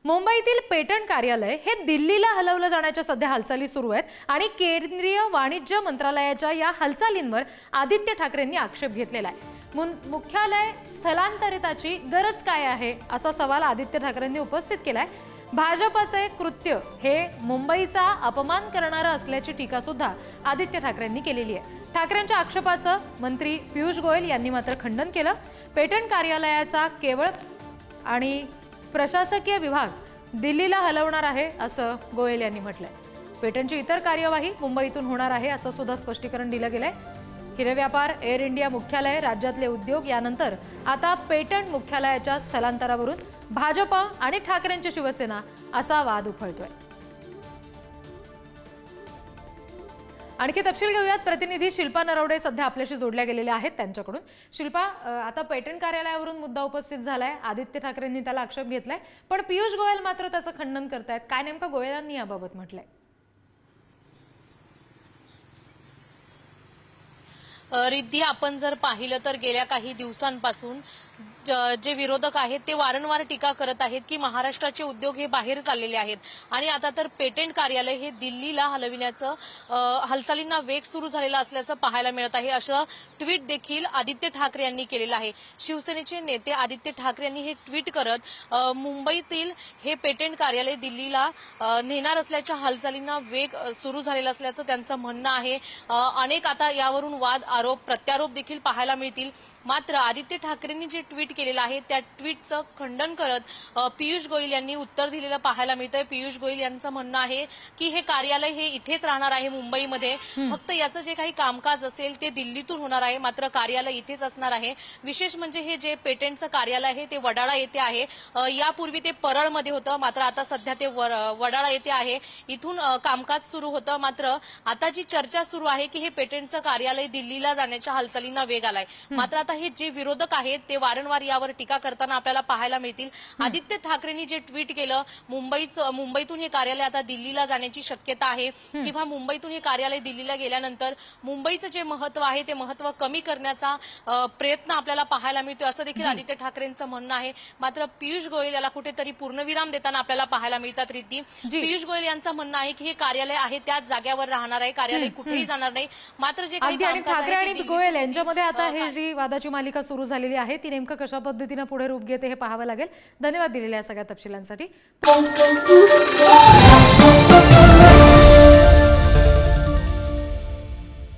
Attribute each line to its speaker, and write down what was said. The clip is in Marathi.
Speaker 1: मुंबईतील पेटंट कार्यालय हे दिल्लीला हलवलं जाण्याच्या सध्या हालचाली सुरू आहेत आणि केंद्रीय वाणिज्य मंत्रालयाच्या या हालचालींवर आदित्य ठाकरेंनी आक्षेप घेतलेला आहे। मुख्यालय स्थलांतरिताची गरज काय आहे असा सवाल आदित्य ठाकरेंनी उपस्थित केलाय। भाजपचे कृत्य हे मुंबईचा अपमान करणारं असल्याची टीका सुद्धा आदित्य ठाकरेंनी केलेली आहे। ठाकरेंच्या आक्षेपाचं मंत्री पियुष गोयल यांनी मात्र खंडन केलं। पेटंट कार्यालयाचा केवळ आणि प्रशासकीय विभाग दिल्लीला हलवणार आहे असं गोयल यांनी म्हटलंय। पेटंटची इतर कार्यवाही मुंबईतून होणार आहे असं सुद्धा स्पष्टीकरण दिलं गेलंय। हिरे व्यापार, एअर इंडिया मुख्यालय, राज्यातले उद्योग यानंतर आता पेटंट मुख्यालयाच्या स्थलांतरावरून भाजप आणि ठाकरेंची शिवसेना असा वाद उफाळतोय। आणखी तपशील घेऊयात। प्रतिनिधी शिल्पा नरवडे सध्या आपल्याशी जोडल्या गेलेल्या आहेत त्यांच्याकडून। शिल्पा, आता पेटंट कार्यालयावरून मुद्दा उपस्थित झालाय, आदित्य ठाकरेंनी त्याला आक्षेप घेतलाय, पण पियुष गोयल मात्र त्याचं खंडन करतायत। काय नेमकं गोयलांनी याबाबत म्हटलंय?
Speaker 2: रिद्धी, आपण जर पाहिलं तर गेल्या काही दिवसांपासून जे विरोधक आहेत ते वारंवार टीका करत आहेत की महाराष्ट्राचे उद्योग हे बाहेर चाललेले आहेत आणि आता तर पेटंट कार्यालय हे दिल्लीला हलविण्याचं हालचालींना वेग सुरू झालेला असल्याचं पाहायला मिळत आहे। असं ट्विट देखील आदित्य ठाकरे यांनी केलेलं आहे। शिवसेनेचे नेते आदित्य ठाकरे यांनी हे ट्विट करत मुंबईतील हे पेटंट कार्यालय दिल्लीला नेणार असल्याच्या हालचालींना वेग सुरू झालेला असल्याचं त्यांचं म्हणणं आहे। अनेक आता यावरून वाद, आरोप, प्रत्यारोप देखील पाहायला मिळतील। मात्र आदित्य ठाकरेंनी जे ट्विट केलेलं आहे त्या ट्विटचं खंडन करत पियुष गोयल यांनी उत्तर दिलेलं पाहायला मिळतंय। पियुष गोयल यांचं म्हणणं आहे की हे कार्यालय हे इथेच राहणार आहे मुंबईमध्ये, फक्त याचं जे काही कामकाज असेल ते दिल्लीतून होणार आहे, मात्र कार्यालय इथेच असणार आहे। विशेष म्हणजे हे जे पेटंटचं कार्यालय आहे ते वडाळा येथे आहे। यापूर्वी ते परळमध्ये होतं, मात्र आता सध्या ते वडाळा येथे आहे। इथून कामकाज सुरू होतं, मात्र आता जी चर्चा सुरू आहे की हे पेटंटचं कार्यालय दिल्लीला जाण्याच्या हालचालींना वेग आलाय। मात्र आता हे जे विरोधक आहेत ते वारंवार यावर टीका करताना आपल्याला पाहायला मिळतील। आदित्य ठाकरेंनी जे ट्विट केलं, मुंबईतून हे कार्यालय आता दिल्लीला जाण्याची शक्यता आहे किंवा मुंबईतून हे कार्यालय दिल्लीला गेल्यानंतर मुंबईचं जे महत्व आहे ते महत्व कमी करण्याचा प्रयत्न आपल्याला पाहायला मिळतोय असं देखील आदित्य ठाकरेंचं म्हणणं आहे। मात्र पियुष गोयल याला कुठेतरी पूर्णविराम देताना आपल्याला पाहायला मिळतात। रिद्धी, पियुष गोयल यांचं म्हणणं आहे की हे कार्यालय आहे त्याच जागेवर राहणार आहे, कार्यालय कुठेही जाणार नाही। मात्र जे काही
Speaker 1: ठाकरे आणि गोयल यांच्यामध्ये आता हे जी वादाची मालिका सुरू झालेली आहे ती नेमकं कशा पद्धतीने पुढे रूप घेते हे पाहावं लागेल। धन्यवाद दिलेल्या सगळ्या तपशिलांसाठी।